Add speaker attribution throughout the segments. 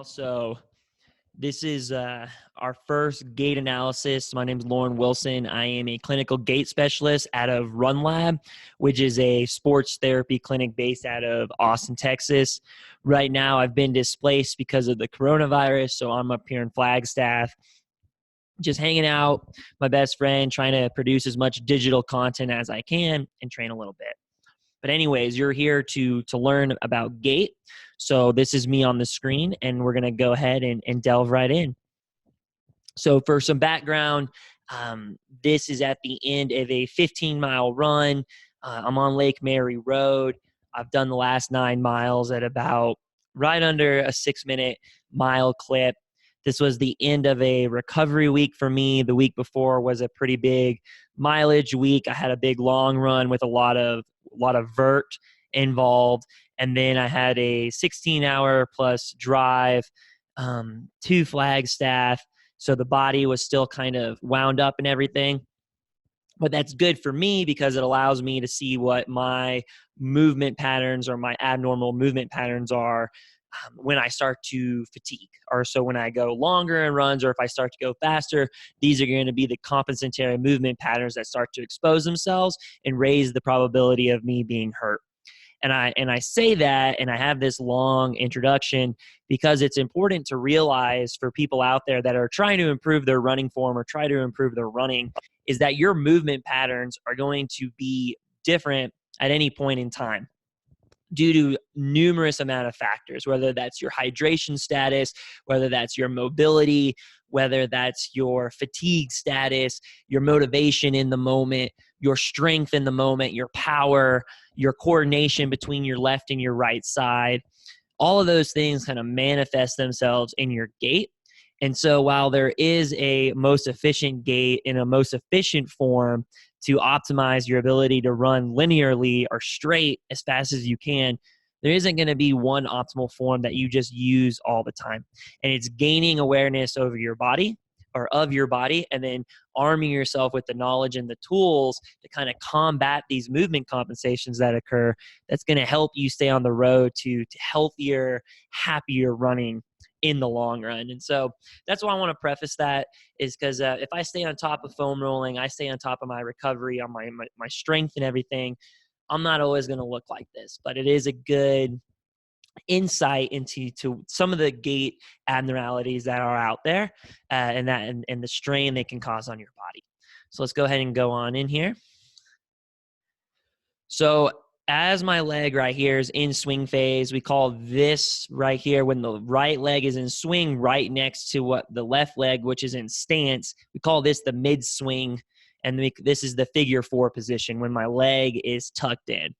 Speaker 1: So this is our first gait analysis. My name is Lauren Wilson. I am a clinical gait specialist out of RunLab, which is a sports therapy clinic based out of Austin, Texas. Right now, I've been displaced because of the coronavirus, so I'm up here in Flagstaff, just hanging out, my best friend, trying to produce as much digital content as I can and train a little bit. But anyways, you're here to learn about gait. So this is me on the screen, and we're going to go ahead and delve right in. So for some background, this is at the end of a 15-mile run. I'm on Lake Mary Road. I've done the last 9 miles at about right under a 6-minute mile clip. This was the end of a recovery week for me. The week before was a pretty big mileage week. I had a big long run with a lot of vert involved, and then I had a 16-hour plus drive to Flagstaff. So the body was still kind of wound up and everything. But that's good for me because it allows me to see what my movement patterns or my abnormal movement patterns are when I start to fatigue, or so when I go longer in runs, or if I start to go faster. These are going to be the compensatory movement patterns that start to expose themselves and raise the probability of me being hurt. And I say that, and I have this long introduction because it's important to realize for people out there that are trying to improve their running form or try to improve their running, is that your movement patterns are going to be different at any point in time due to numerous amount of factors, whether that's your hydration status, whether that's your mobility, whether that's your fatigue status, your motivation in the moment, your strength in the moment, your power, your coordination between your left and your right side. All of those things kind of manifest themselves in your gait. And so while there is a most efficient gait in a most efficient form to optimize your ability to run linearly or straight as fast as you can, there isn't going to be one optimal form that you just use all the time. And it's gaining awareness over your body or of your body, and then arming yourself with the knowledge and the tools to kind of combat these movement compensations that occur. That's going to help you stay on the road to healthier, happier running in the long run. And so that's why I want to preface that, is because if I stay on top of foam rolling, I stay on top of my recovery, on my strength and everything, I'm not always going to look like this. But it is a good insight into some of the gait abnormalities that are out there, and the strain they can cause on your body. So let's go ahead and go on in here. So as my leg right here is in swing phase, we call this right here, when the right leg is in swing right next to what the left leg, which is in stance, we call this the mid swing. And this is the figure 4 position when my leg is tucked in.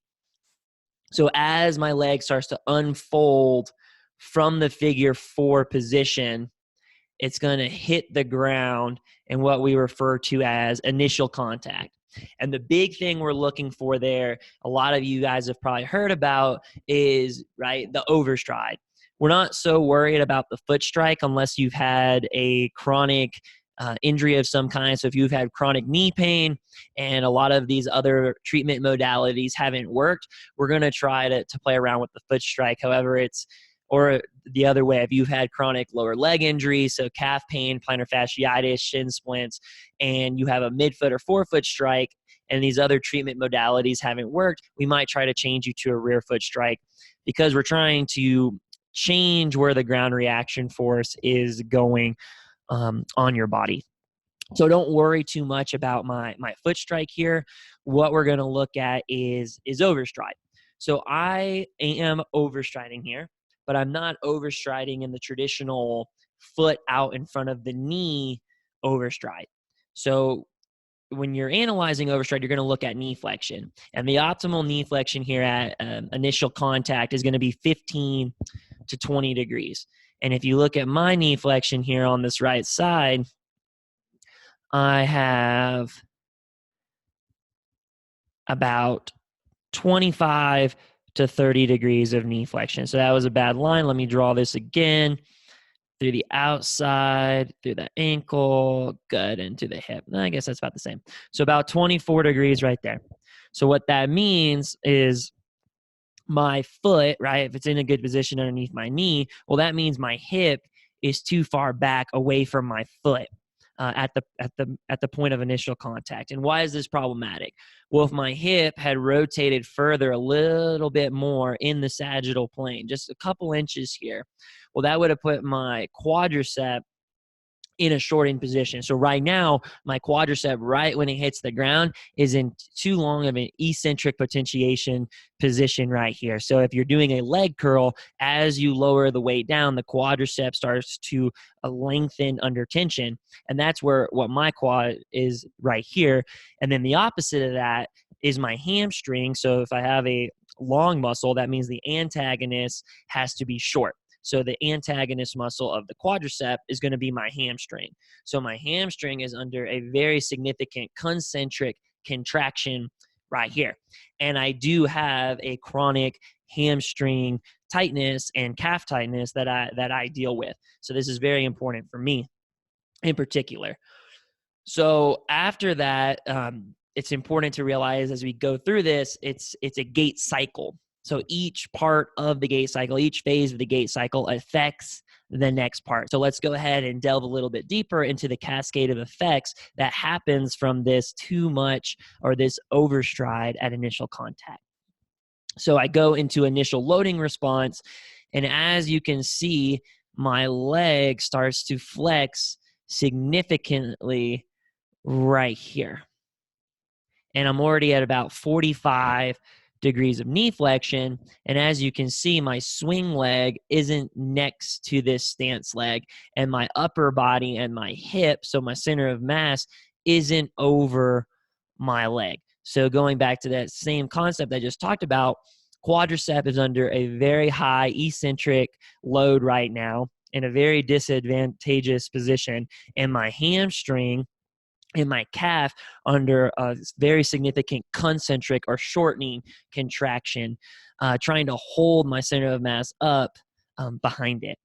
Speaker 1: So as my leg starts to unfold from the figure 4 position, it's going to hit the ground in what we refer to as initial contact. And the big thing we're looking for there, a lot of you guys have probably heard about, is the overstride. We're not so worried about the foot strike unless you've had a chronic injury of some kind. So if you've had chronic knee pain and a lot of these other treatment modalities haven't worked, we're going to try to play around with the foot strike. However, or the other way, if you've had chronic lower leg injury, so calf pain, plantar fasciitis, shin splints, and you have a midfoot or forefoot strike, and these other treatment modalities haven't worked, we might try to change you to a rear foot strike, because we're trying to change where the ground reaction force is going on your body. So don't worry too much about my foot strike here. What we're going to look at is overstride. So I am overstriding here, but I'm not overstriding in the traditional foot out in front of the knee overstride. So when you're analyzing overstride, you're going to look at knee flexion. And the optimal knee flexion here at initial contact is going to be 15 to 20 degrees. And if you look at my knee flexion here on this right side, I have about 25 to 30 degrees of knee flexion. So that was a bad line. Let me draw this again. Through the outside, through the ankle, good, into the hip. I guess that's about the same. So about 24 degrees right there. So what that means is my foot, right, if it's in a good position underneath my knee, well, that means my hip is too far back away from my foot at the point of initial contact. And why is this problematic? Well, if my hip had rotated further a little bit more in the sagittal plane, just a couple inches here, well, that would have put my quadricep in a shortened position. So right now, my quadricep, right when it hits the ground, is in too long of an eccentric potentiation position right here. So if you're doing a leg curl, as you lower the weight down, the quadricep starts to lengthen under tension. And that's what my quad is right here. And then the opposite of that is my hamstring. So if I have a long muscle, that means the antagonist has to be short. So the antagonist muscle of the quadricep is going to be my hamstring. So my hamstring is under a very significant concentric contraction right here. And I do have a chronic hamstring tightness and calf tightness that I deal with. So this is very important for me in particular. So after that, it's important to realize as we go through this, it's a gait cycle. So each part of the gait cycle, each phase of the gait cycle affects the next part. So let's go ahead and delve a little bit deeper into the cascade of effects that happens from this too much or this overstride at initial contact. So I go into initial loading response, and as you can see, my leg starts to flex significantly right here. And I'm already at about 45 degrees of knee flexion. And as you can see, my swing leg isn't next to this stance leg, and my upper body and my hip, so my center of mass, isn't over my leg. So going back to that same concept I just talked about, quadricep is under a very high eccentric load right now in a very disadvantageous position, and my hamstring and my calf under a very significant concentric or shortening contraction, trying to hold my center of mass up behind it.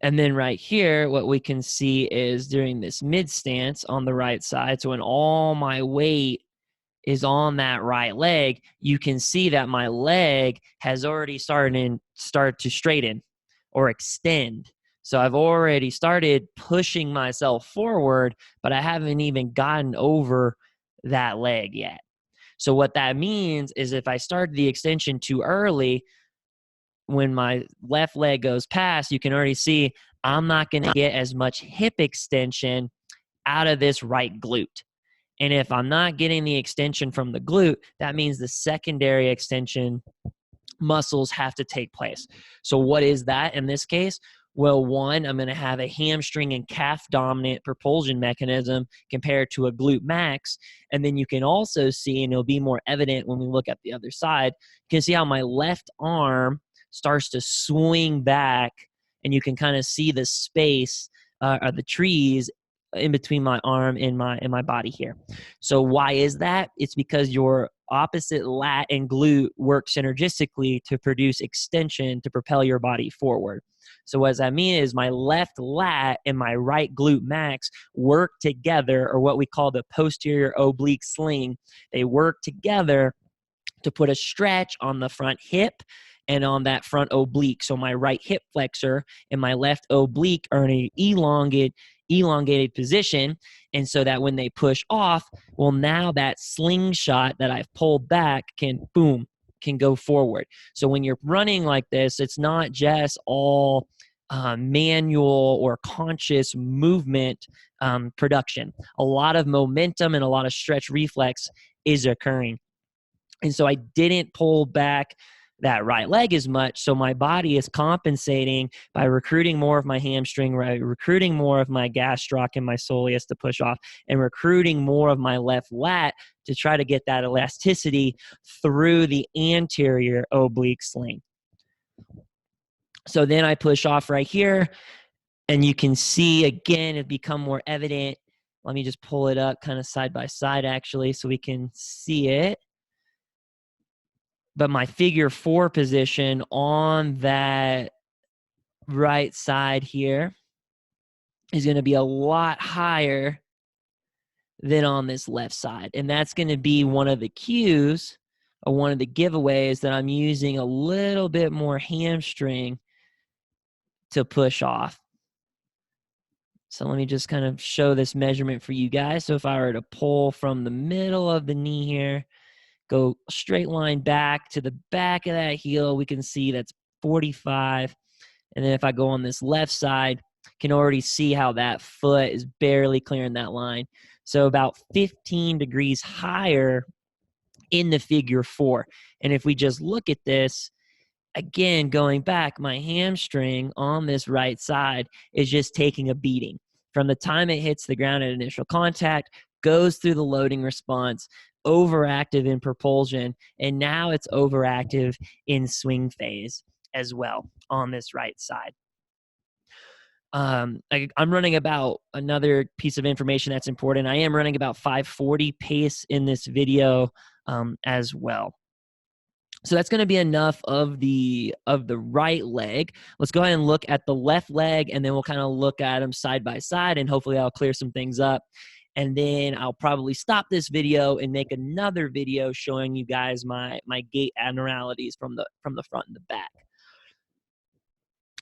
Speaker 1: And then right here, what we can see is during this mid stance on the right side, so when all my weight is on that right leg, you can see that my leg has already started to straighten or extend. So I've already started pushing myself forward, but I haven't even gotten over that leg yet. So what that means is if I start the extension too early, when my left leg goes past, you can already see I'm not going to get as much hip extension out of this right glute. And if I'm not getting the extension from the glute, that means the secondary extension muscles have to take place. So what is that in this case? Well, one, I'm going to have a hamstring and calf dominant propulsion mechanism compared to a glute max. And then you can also see, and it'll be more evident when we look at the other side, you can see how my left arm starts to swing back, and you can kind of see the space or the trees in between my arm and my body here. So why is that? It's because your opposite lat and glute work synergistically to produce extension to propel your body forward. So what does that mean is my left lat and my right glute max work together, or what we call the posterior oblique sling. They work together to put a stretch on the front hip and on that front oblique. So my right hip flexor and my left oblique are in an elongated position, and so that when they push off, well, now that slingshot that I've pulled back can go forward. So when you're running like this, it's not just all manual or conscious movement production. A lot of momentum and a lot of stretch reflex is occurring. And so I didn't pull back that right leg as much. So my body is compensating by recruiting more of my hamstring, right? Recruiting more of my gastroc and my soleus to push off, and recruiting more of my left lat to try to get that elasticity through the anterior oblique sling. So then I push off right here, and you can see again, it become more evident. Let me just pull it up kind of side by side actually so we can see it. But my figure 4 position on that right side here is going to be a lot higher than on this left side. And that's going to be one of the cues one of the giveaways that I'm using a little bit more hamstring to push off. So let me just kind of show this measurement for you guys. So if I were to pull from the middle of the knee here, go straight line back to the back of that heel, we can see that's 45. And then if I go on this left side, can already see how that foot is barely clearing that line. So about 15 degrees higher in the figure 4. And if we just look at this, again, going back, my hamstring on this right side is just taking a beating. From the time it hits the ground at initial contact, goes through the loading response, overactive in propulsion, and now it's overactive in swing phase as well on this right side. I'm running about another piece of information that's important. I am running about 540 pace in this video as well. So that's going to be enough of the right leg. Let's go ahead and look at the left leg, and then we'll kind of look at them side by side, and hopefully I'll clear some things up. And then I'll probably stop this video and make another video showing you guys my gait abnormalities from the front and the back.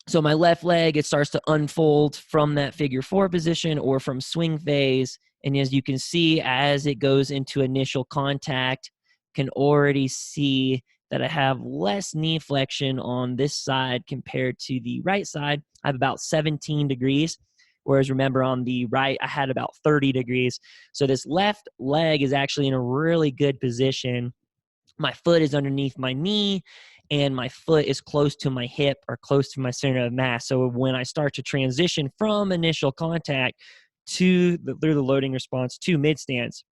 Speaker 1: So my left leg, it starts to unfold from that figure 4 position or from swing phase. And as you can see, as it goes into initial contact, can already see that I have less knee flexion on this side compared to the right side. I have about 17 degrees, whereas remember on the right, I had about 30 degrees. So this left leg is actually in a really good position. My foot is underneath my knee, and my foot is close to my hip or close to my center of mass. So when I start to transition from initial contact through the loading response to mid stance,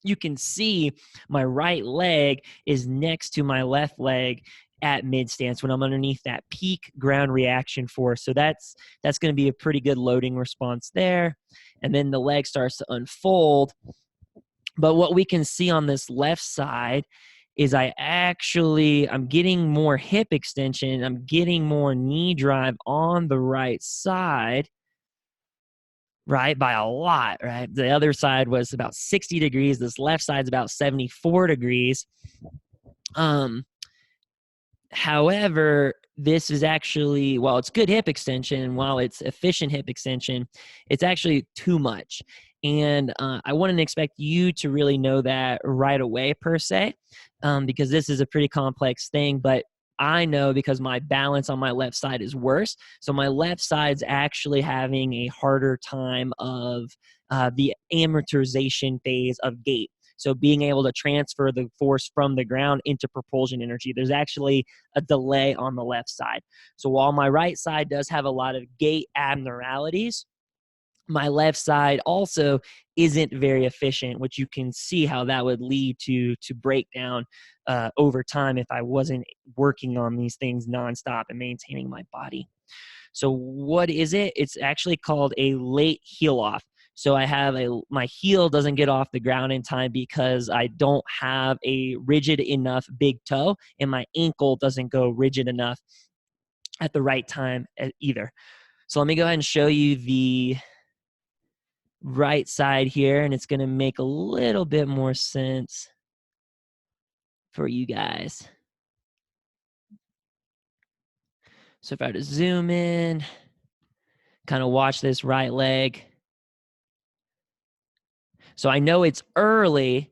Speaker 1: you can see my right leg is next to my left leg at mid stance when I'm underneath that peak ground reaction force. So that's going to be a pretty good loading response there. And then the leg starts to unfold. But what we can see on this left side is I'm getting more hip extension. I'm getting more knee drive on the right side, right, by a lot, right? The other side was about 60 degrees. This left side's about 74 degrees. However, this is actually, while it's good hip extension, while it's efficient hip extension, it's actually too much. And I wouldn't expect you to really know that right away per se, because this is a pretty complex thing. But I know because my balance on my left side is worse. So my left side's actually having a harder time of the amortization phase of gait. So being able to transfer the force from the ground into propulsion energy, there's actually a delay on the left side. So while my right side does have a lot of gait abnormalities, my left side also isn't very efficient, which you can see how that would lead to breakdown over time if I wasn't working on these things nonstop and maintaining my body. So what is it? It's actually called a late heel off. So I have my heel doesn't get off the ground in time because I don't have a rigid enough big toe, and my ankle doesn't go rigid enough at the right time either. So let me go ahead and show you the right side here, and it's going to make a little bit more sense for you guys. So if I were to zoom in, kind of watch this right leg. So I know it's early,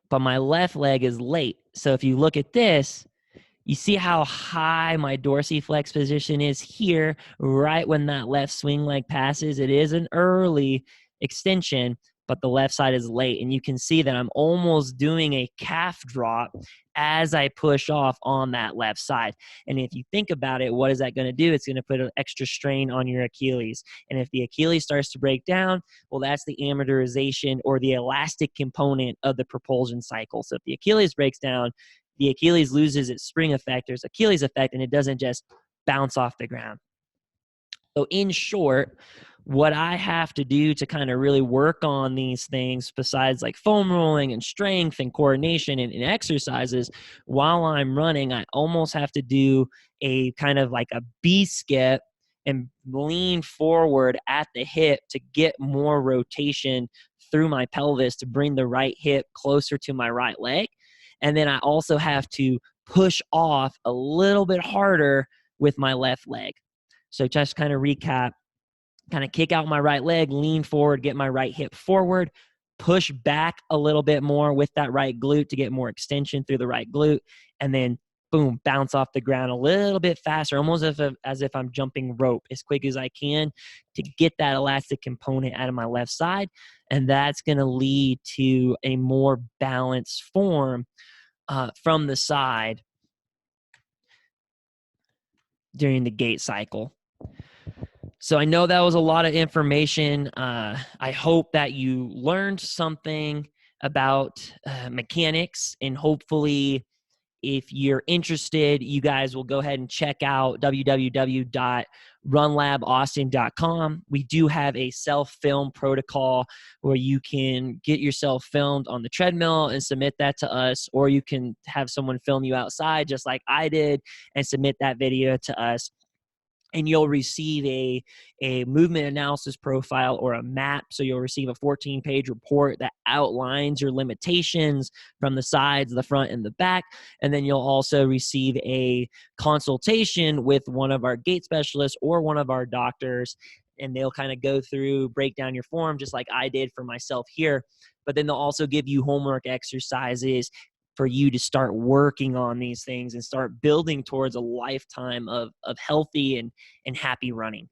Speaker 1: but my left leg is late. So if you look at this, you see how high my dorsiflex position is here, right when that left swing leg passes. It is an early extension, but the left side is late. And you can see that I'm almost doing a calf drop as I push off on that left side. And if you think about it, what is that going to do? It's going to put an extra strain on your Achilles. And if the Achilles starts to break down, well, that's the amortization or the elastic component of the propulsion cycle. So if the Achilles breaks down, the Achilles loses its spring effect, there's Achilles effect, and it doesn't just bounce off the ground. So in short, what I have to do to kind of really work on these things, besides like foam rolling and strength and coordination and exercises, while I'm running, I almost have to do a kind of like a B skip and lean forward at the hip to get more rotation through my pelvis to bring the right hip closer to my right leg. And then I also have to push off a little bit harder with my left leg. So just kind of recap, kind of kick out my right leg, lean forward, get my right hip forward, push back a little bit more with that right glute to get more extension through the right glute, and then boom, bounce off the ground a little bit faster, almost as if I'm jumping rope as quick as I can to get that elastic component out of my left side. And that's going to lead to a more balanced form from the side during the gait cycle. So I know that was a lot of information. I hope that you learned something about mechanics, and hopefully if you're interested, you guys will go ahead and check out www.runlabaustin.com. We do have a self-film protocol where you can get yourself filmed on the treadmill and submit that to us, or you can have someone film you outside just like I did and submit that video to us. And you'll receive a movement analysis profile or a map. So you'll receive a 14-page report that outlines your limitations from the sides, the front, and the back. And then you'll also receive a consultation with one of our gait specialists or one of our doctors. And they'll kind of go through, break down your form, just like I did for myself here. But then they'll also give you homework exercises for you to start working on these things and start building towards a lifetime of healthy and happy running.